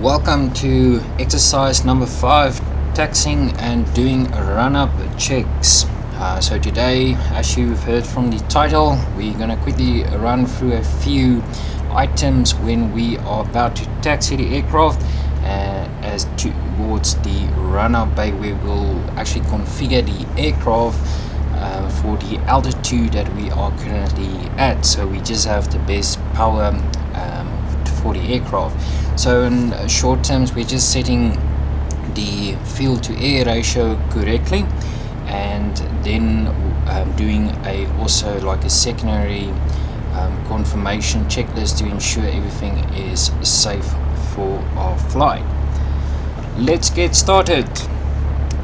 Welcome to exercise number 5, taxiing and doing run-up checks. So today, as you've heard from the title, we're going to quickly run through a few items when we are about to taxi the aircraft as towards the run-up bay, where we'll actually configure the aircraft for the altitude that we are currently at, so we just have the best power for the aircraft. So in short terms, we're just setting the fuel to air ratio correctly, and then doing also like a secondary confirmation checklist to ensure everything is safe for our flight. Let's get started.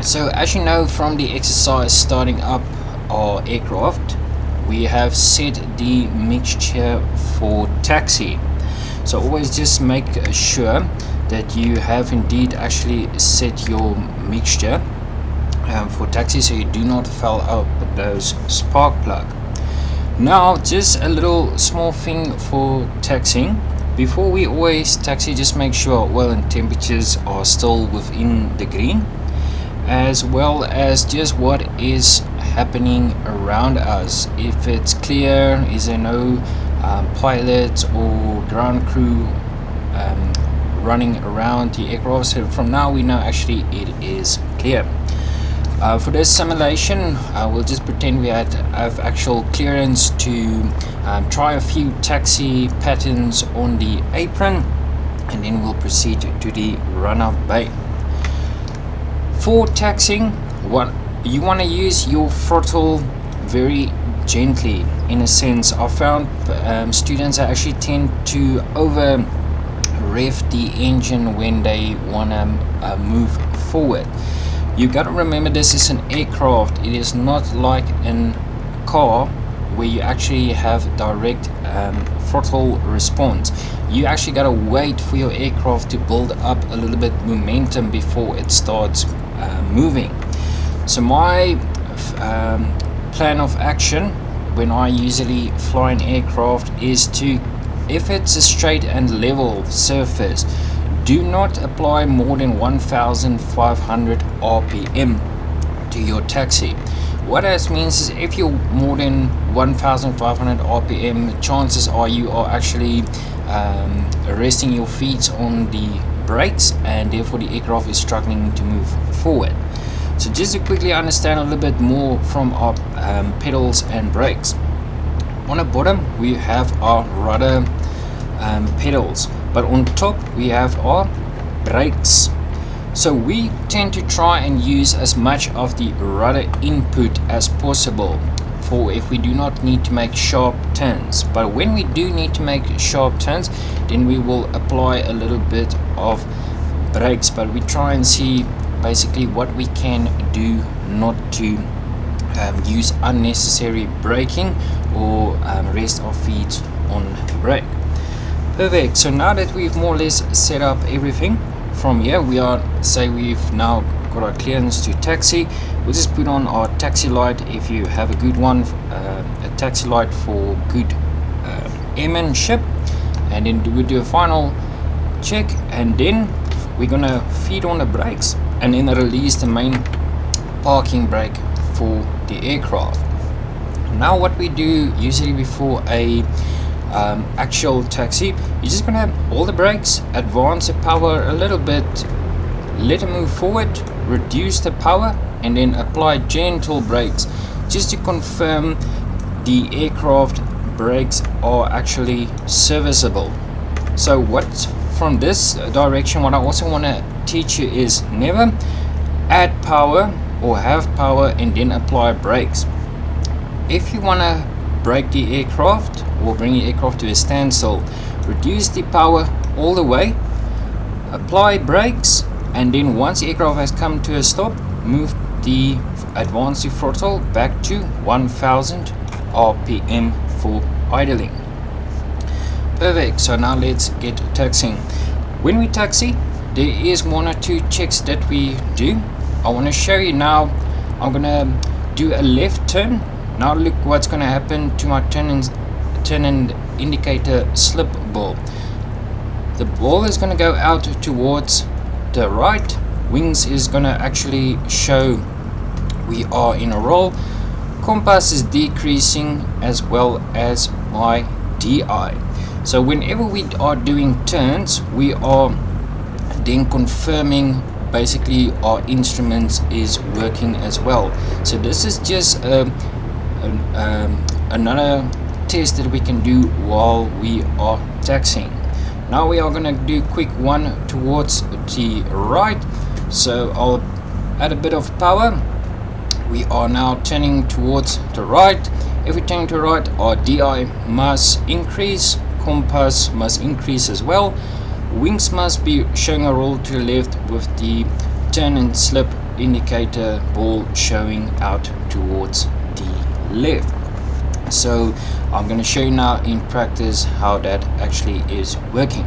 So as you know from the exercise starting up our aircraft, we have set the mixture for taxi. So always just make sure that you have indeed actually set your mixture for taxi, so you do not foul up those spark plug. Now just a little small thing for taxiing. Before we always taxi, just make sure oil and temperatures are still within the green, as well as just what is happening around us. If it's clear, is there no pilots or ground crew running around the aircraft? So from now we know actually it is clear. For this simulation, we'll just pretend we have actual clearance to try a few taxi patterns on the apron, and then we'll proceed to the run-up bay. For taxiing, what you want to use your throttle very gently. In a sense, I found students actually tend to over rev the engine when they want to move forward. You got to remember, this is an aircraft. It is not like a car where you actually have direct throttle response. You actually got to wait for your aircraft to build up a little bit momentum before it starts moving. So my plan of action when I usually fly an aircraft is to, if it's a straight and level surface, do not apply more than 1500 RPM to your taxi. What that means is, if you're more than 1500 RPM, chances are you are actually resting your feet on the brakes, and therefore the aircraft is struggling to move forward. So just to quickly understand a little bit more from our pedals and brakes. On the bottom we have our rudder pedals, but on top we have our brakes. So we tend to try and use as much of the rudder input as possible for if we do not need to make sharp turns. But when we do need to make sharp turns, then we will apply a little bit of brakes, but we try and see basically what we can do not to use unnecessary braking or rest our feet on brake. Perfect. So now that we've more or less set up everything, from here we've now got our clearance to taxi. We'll just put on our taxi light if you have a good one, a taxi light for good airmanship, and then we'll do a final check, and then we're gonna feed on the brakes and then release the main parking brake for the aircraft. Now what we do usually before a actual taxi, you're just gonna hold the brakes, advance the power a little bit, let it move forward, reduce the power, and then apply gentle brakes just to confirm the aircraft brakes are actually serviceable. So what from this direction, what I also want to teach you is never add power or have power and then apply brakes. If you want to brake the aircraft or bring the aircraft to a standstill, reduce the power all the way, apply brakes, and then once the aircraft has come to a stop, move the advance the throttle back to 1000 RPM for idling. Perfect. So now let's get taxiing. When we taxi, there is one or two checks that we do. I want to show you now. I'm gonna do a left turn. Now look what's gonna happen to my turn and indicator slip ball. The ball is going to go out towards the right. Wings is going to actually show we are in a roll. Compass is decreasing as well as my DI. So whenever we are doing turns, we are then confirming basically our instruments is working as well. So this is just another test that we can do while we are taxiing. Now we are going to do quick one towards the right. So I'll add a bit of power. We are now turning towards the right. If we turn to the right, our DI must increase, compass must increase as well. Wings must be showing a roll to the left with the turn and slip indicator ball showing out towards the left. So I'm going to show you now in practice how that actually is working.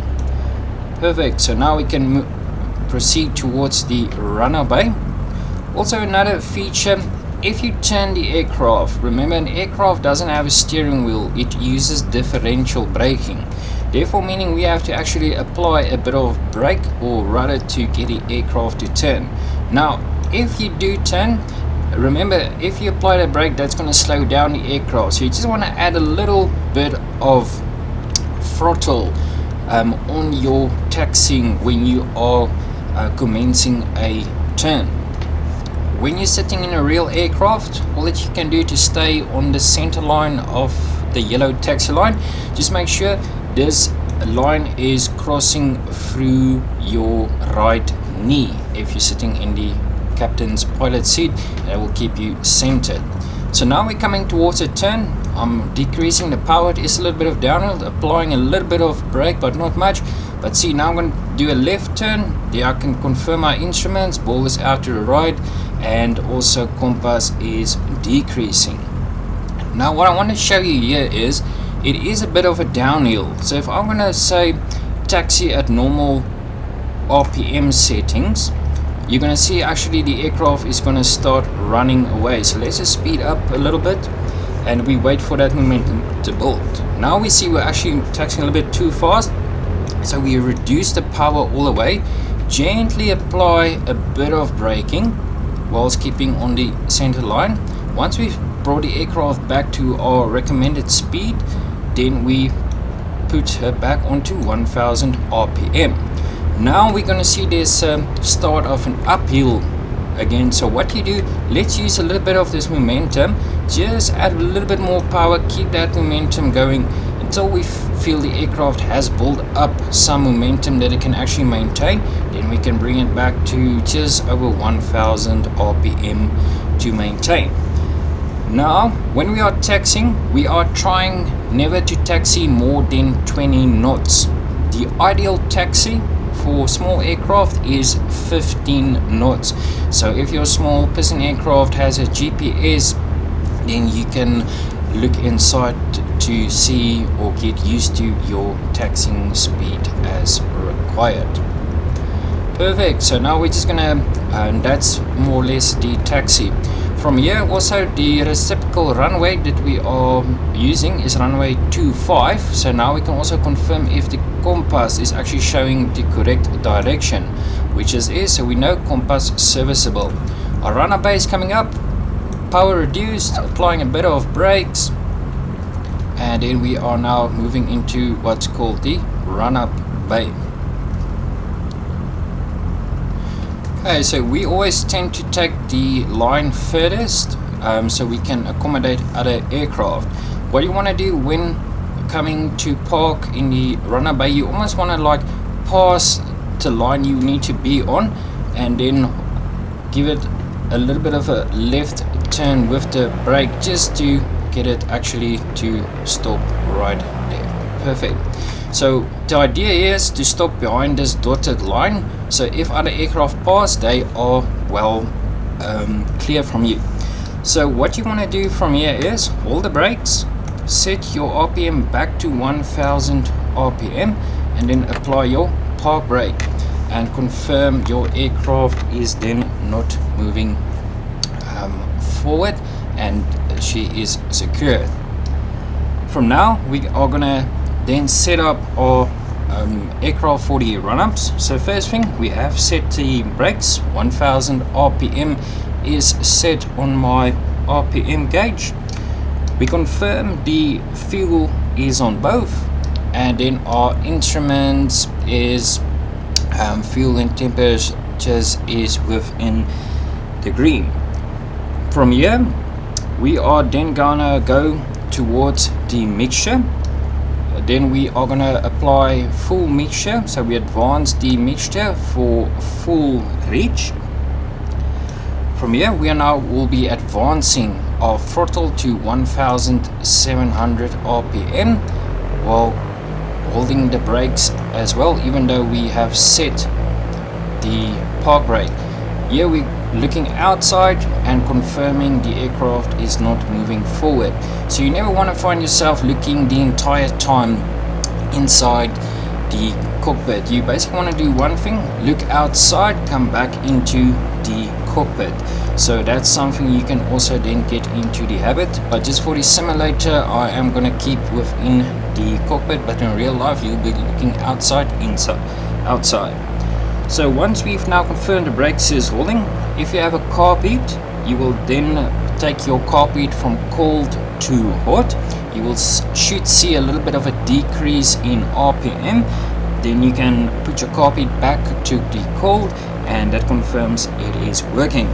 Perfect. So now we can proceed towards the runner bay. Also another feature, if you turn the aircraft, remember an aircraft doesn't have a steering wheel, it uses differential braking. Therefore meaning we have to actually apply a bit of brake or rudder to get the aircraft to turn. Now if you do turn, remember if you apply the brake, that's going to slow down the aircraft. So you just want to add a little bit of throttle on your taxiing when you are commencing a turn. When you're sitting in a real aircraft, all that you can do to stay on the center line of the yellow taxi line, just make sure this line is crossing through your right knee. If you're sitting in the captain's pilot seat, that will keep you centered. So now we're coming towards a turn. I'm decreasing the power. It is a little bit of downhill, applying a little bit of brake but not much. But see, now I'm going to do a left turn. There I can confirm my instruments, ball is out to the right, and also compass is decreasing. Now what I want to show you here is it is a bit of a downhill. So if I'm going to say taxi at normal RPM settings, you're going to see actually the aircraft is going to start running away. So let's just speed up a little bit and we wait for that momentum to build. Now we see we're actually taxiing a little bit too fast, so we reduce the power all the way, gently apply a bit of braking whilst keeping on the center line. Once we've brought the aircraft back to our recommended speed, then we put her back onto 1000 RPM. Now we're going to see this start of an uphill again. So what you do, let's use a little bit of this momentum, just add a little bit more power, keep that momentum going until we feel the aircraft has built up some momentum that it can actually maintain. Then we can bring it back to just over 1000 RPM to maintain. Now when we are taxiing, we are trying never to taxi more than 20 knots. The ideal taxi for small aircraft is 15 knots. So if your small piston aircraft has a GPS, then you can look inside to see or get used to your taxiing speed as required. Perfect. So now we're just gonna that's more or less the taxi. From here also the reciprocal runway that we are using is runway 25. So now we can also confirm if the compass is actually showing the correct direction, which is so we know compass serviceable. Our runner bay is coming up, power reduced, applying a bit of brakes, and then we are now moving into what's called the run-up bay. Okay, so we always tend to take the line furthest so we can accommodate other aircraft. What you want to do when coming to park in the runner bay, you almost want to like pass the line you need to be on and then give it a little bit of a left turn with the brake just to get it actually to stop right there. Perfect. So the idea is to stop behind this dotted line, so if other aircraft pass, they are well clear from you. So what you want to do from here is hold the brakes, set your RPM back to 1000 RPM, and then apply your park brake and confirm your aircraft is then not moving forward and she is secured. From now we are gonna then set up our aircraft for the run-ups. So first thing, we have set the brakes. 1000 RPM is set on my RPM gauge. We confirm the fuel is on both, and then our instruments is fuel and temperatures is within the green. From here we are then gonna go towards the mixture. Then we are gonna apply full mixture, so we advance the mixture for full reach. From here we are now will be advancing our throttle to 1700 RPM while holding the brakes as well, even though we have set the park brake. Here we're looking outside and confirming the aircraft is not moving forward. So you never want to find yourself looking the entire time inside the cockpit. You basically want to do one thing: look outside, come back into the cockpit. So that's something you can also then get into the habit. But just for the simulator, I am going to keep within the cockpit, but in real life you'll be looking outside, outside. So once we've now confirmed the brakes is holding, if you have a carb heat, you will then take your carb heat from cold to hot. You will should see a little bit of a decrease in RPM. Then you can put your carb heat back to the cold, and that confirms it is working.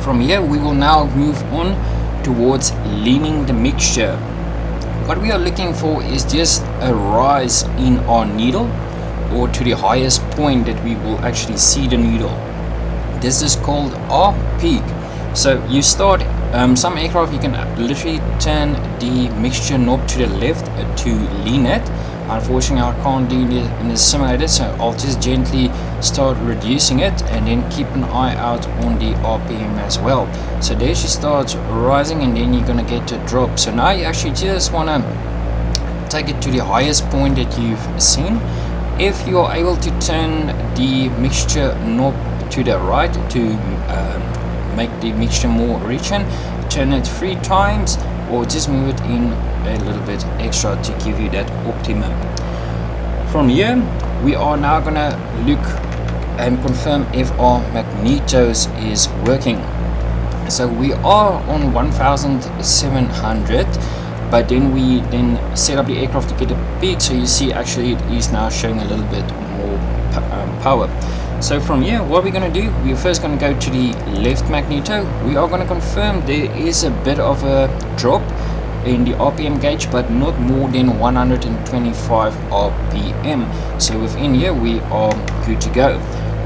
From here we will now move on towards leaning the mixture. What we are looking for is just a rise in our needle, or to the highest point that we will actually see the needle. This is called our peak. So you start, some aircraft you can literally turn the mixture knob to the left to lean it. Unfortunately I can't do it in the simulator, so I'll just gently start reducing it and then keep an eye out on the RPM as well. So there she starts rising, and then you're gonna get to drop. So now you actually just wanna take it to the highest point that you've seen. If you are able to turn the mixture knob to the right to make the mixture more richer, turn it 3 times, or just move it in a little bit extra to give you that optimum. From here we are now gonna look and confirm if our magnetos is working. So we are on 1700, but then we set up the aircraft to get a peak, so you see actually it is now showing a little bit more power. So from here what we're going to do, we're first going to go to the left magneto. We are going to confirm there is a bit of a drop in the RPM gauge, but not more than 125 RPM. So within here we are good to go.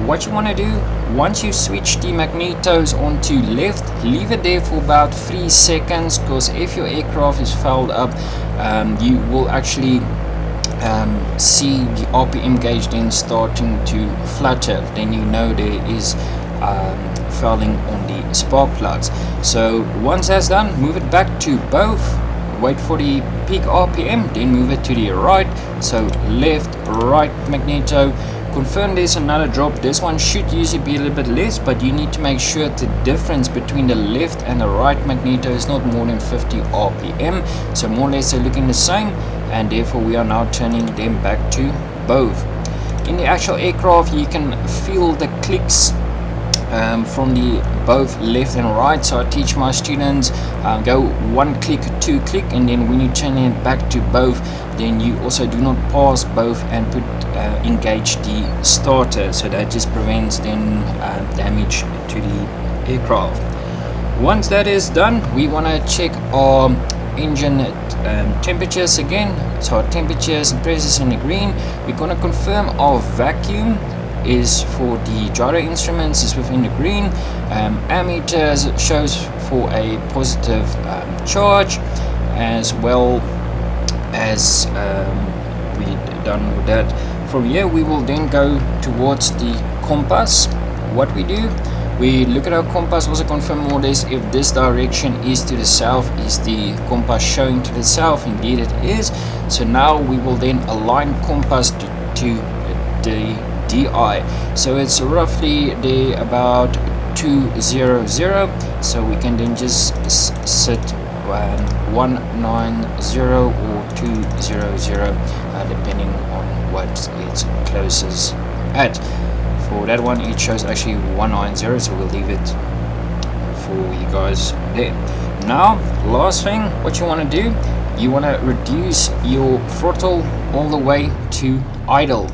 What you want to do, once you switch the magnetos onto left, leave it there for about 3 seconds, because if your aircraft is fouled up, you will actually see the RPM gauge then starting to flutter. Then you know there is fouling on the spark plugs. So once that's done, move it back to both, wait for the peak RPM, then move it to the right. So left, right magneto, confirm there's another drop. This one should usually be a little bit less, but you need to make sure the difference between the left and the right magneto is not more than 50 RPM. So more or less they're looking the same, and therefore we are now turning them back to both. In the actual aircraft you can feel the clicks from the both left and right. So I teach my students go 1 click, 2 click, and then when you turn it back to both, then you also do not pass both and put engage the starter, so that just prevents then damage to the aircraft. Once that is done, we want to check our engine temperatures again. So our temperatures and pressures in the green. We're going to confirm our vacuum is for the gyro instruments is within the green. Ammeters shows for a positive charge, as well as we done with that. From here we will then go towards the compass. What we do, we look at our compass, also confirm more or less if this direction is to the south. Is the compass showing to the south? Indeed it is. So now we will then align compass to the DI. So it's roughly there about 200, so we can then just set 190 or 200, depending on what it's closest at. For that one it shows actually 190, so we'll leave it for you guys there. Now last thing what you want to do, you want to reduce your throttle all the way to idle.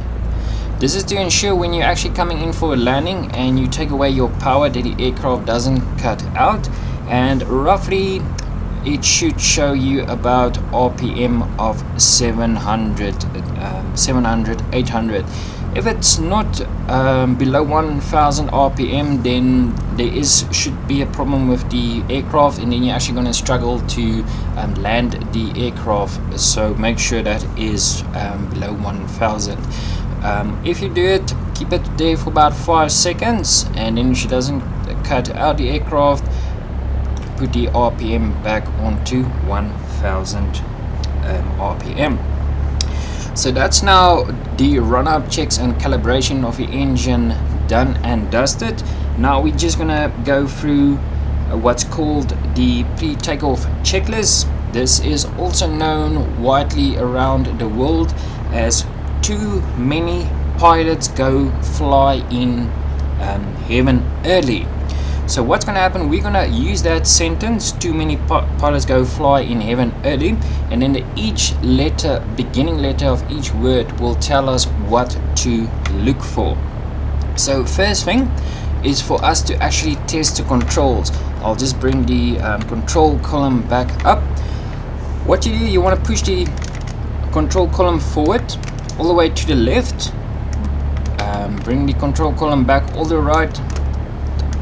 This is to ensure when you're actually coming in for a landing and you take away your power that the aircraft doesn't cut out, and roughly it should show you about RPM of 700, 800. If it's not below 1000 RPM, then there should be a problem with the aircraft, and then you're actually going to struggle to land the aircraft. So make sure that is below 1000. If you do it, keep it there for about 5 seconds, and then if she doesn't cut out the aircraft, put the RPM back onto 1000 RPM. So that's now the run-up checks and calibration of your engine done and dusted. Now we're just gonna go through what's called the pre-takeoff checklist. This is also known widely around the world as too many pilots go fly in heaven early. So what's going to happen, we're going to use that sentence, too many pilots go fly in heaven early, and then each letter, beginning letter of each word will tell us what to look for. So first thing is for us to actually test the controls. I'll just bring the control column back up. What you do, you want to push the control column forward all the way to the left, bring the control column back all the right,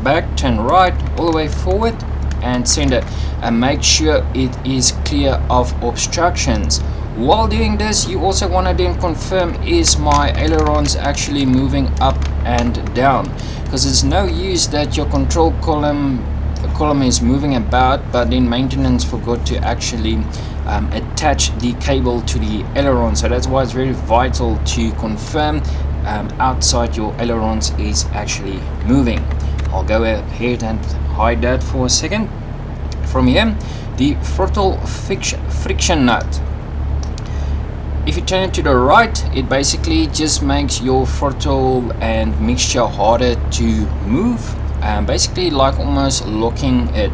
back, turn right, all the way forward and center, and make sure it is clear of obstructions. While doing this, you also want to then confirm, is my ailerons actually moving up and down, because it's no use that your control column is moving about, but then maintenance forgot to actually attach the cable to the aileron. So that's why it's very vital to confirm outside your ailerons is actually moving. I'll go ahead and hide that for a second. From here, the throttle friction nut. If you turn it to the right, it basically just makes your throttle and mixture harder to move, basically like almost locking it.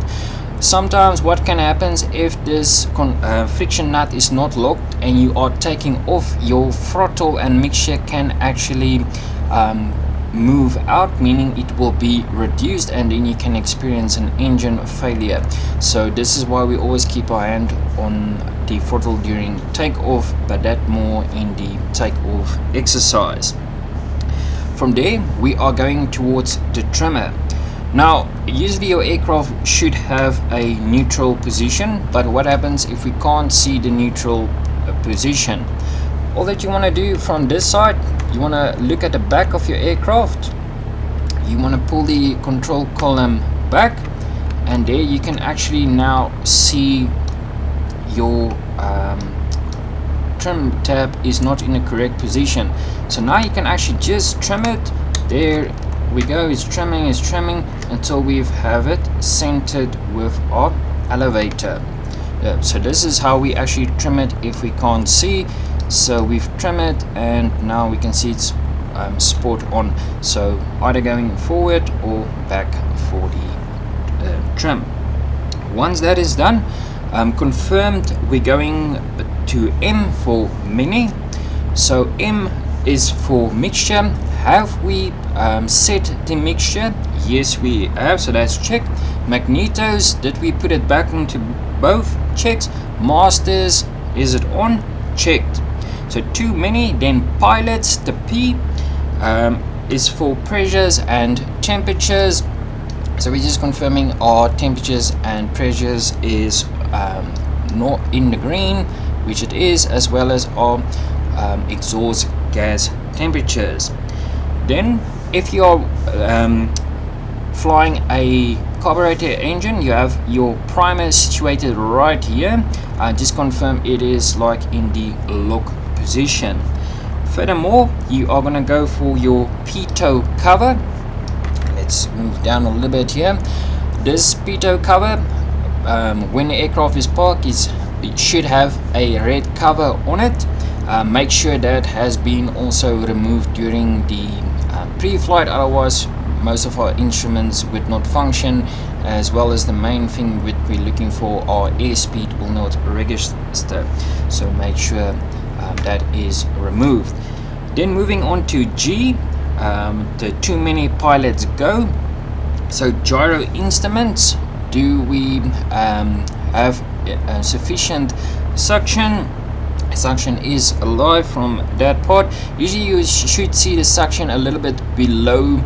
Sometimes what can happen if this friction nut is not locked and you are taking off, your throttle and mixture can actually move out, meaning it will be reduced, and then you can experience an engine failure. So this is why we always keep our hand on the throttle during takeoff, but that more in the takeoff exercise. From there we are going towards the trimmer. Now usually your aircraft should have a neutral position, but what happens if we can't see the neutral position? All that you want to do from this side, you want to look at the back of your aircraft, you want to pull the control column back, and there you can actually now see your trim tab is not in the correct position. So now you can actually just trim it. There we go, it's trimming until we have it centered with our elevator. So this is how we actually trim it if we can't see. So we've trimmed it and now we can see it's spot on, so either going forward or back for the trim. Once that is done, confirmed, we're going to M for mini. So M is for mixture. Have we set the mixture? Yes we have, so that's checked. Magnetos, did we put it back into both? Checked. Masters, is it on? Checked. So too many. Then pilots, the P is for pressures and temperatures. So we're just confirming our temperatures and pressures is not in the green, which it is, as well as our exhaust gas temperatures. Then if you're flying a carburetor engine, you have your primer situated right here. Just confirm it is like in the lock position. Furthermore, you are going to go for your pitot cover. Let's move down a little bit here. This pitot cover, when the aircraft is parked, it should have a red cover on it. Make sure that has been also removed during the pre-flight, otherwise most of our instruments would not function, as well as the main thing we're looking for, our airspeed will not register, so make sure that is removed. Then moving on to G, the too many pilots go. So gyro instruments, do we have sufficient suction? Suction is alive from that part. Usually you should see the suction a little bit below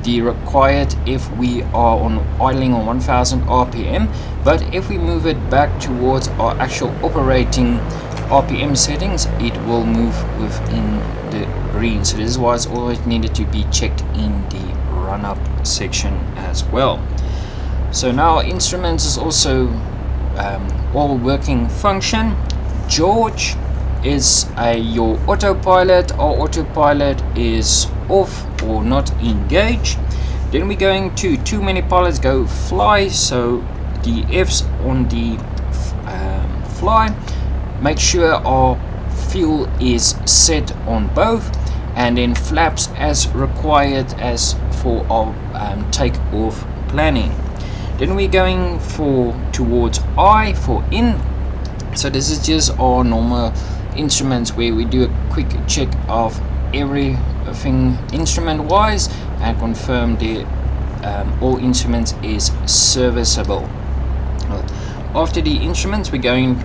the required if we are on idling on 1000 rpm, but if we move it back towards our actual operating rpm settings, it will move within the green. So this is why it's always needed to be checked in the run-up section as well. So now instruments is also all working function. George is your autopilot. Our autopilot is off or not engaged. Then we're going to too many pilots go fly, so the F's on the fly. Make sure our fuel is set on both, and then flaps as required as for our takeoff planning. Then we're going towards I for in. So this is just our normal instruments where we do a quick check of everything instrument wise and confirm the all instruments is serviceable. After the instruments, we're going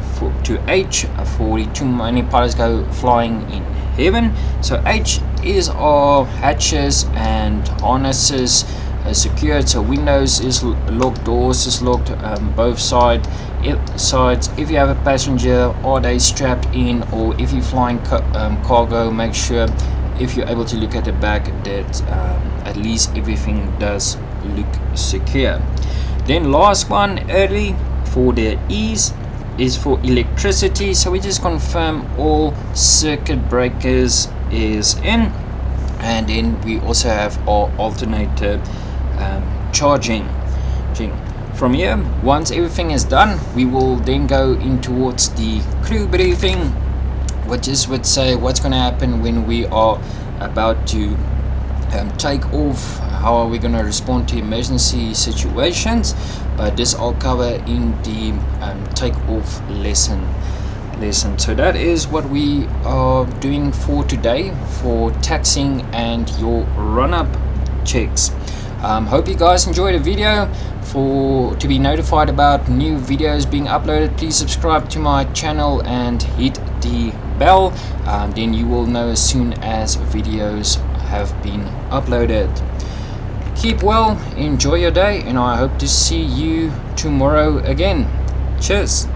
to H for the too many pilots go flying in heaven. So H is our hatches and harnesses secured, so windows is locked, doors is locked, both sides. If you have a passenger, are they strapped in, or if you're flying cargo, make sure if you're able to look at the back that at least everything does look secure. Then last one, early for the E's is for electricity, so we just confirm all circuit breakers is in, and then we also have our alternator charging. From here, once everything is done, we will then go in towards the crew briefing, which is would say what's going to happen when we are about to take off, how are we going to respond to emergency situations, but this I'll cover in the takeoff lesson. So that is what we are doing for today for taxiing and your run-up checks. Hope you guys enjoyed the video. To be notified about new videos being uploaded, please subscribe to my channel and hit the bell, then you will know as soon as videos have been uploaded. Keep well, enjoy your day, and I hope to see you tomorrow again. Cheers.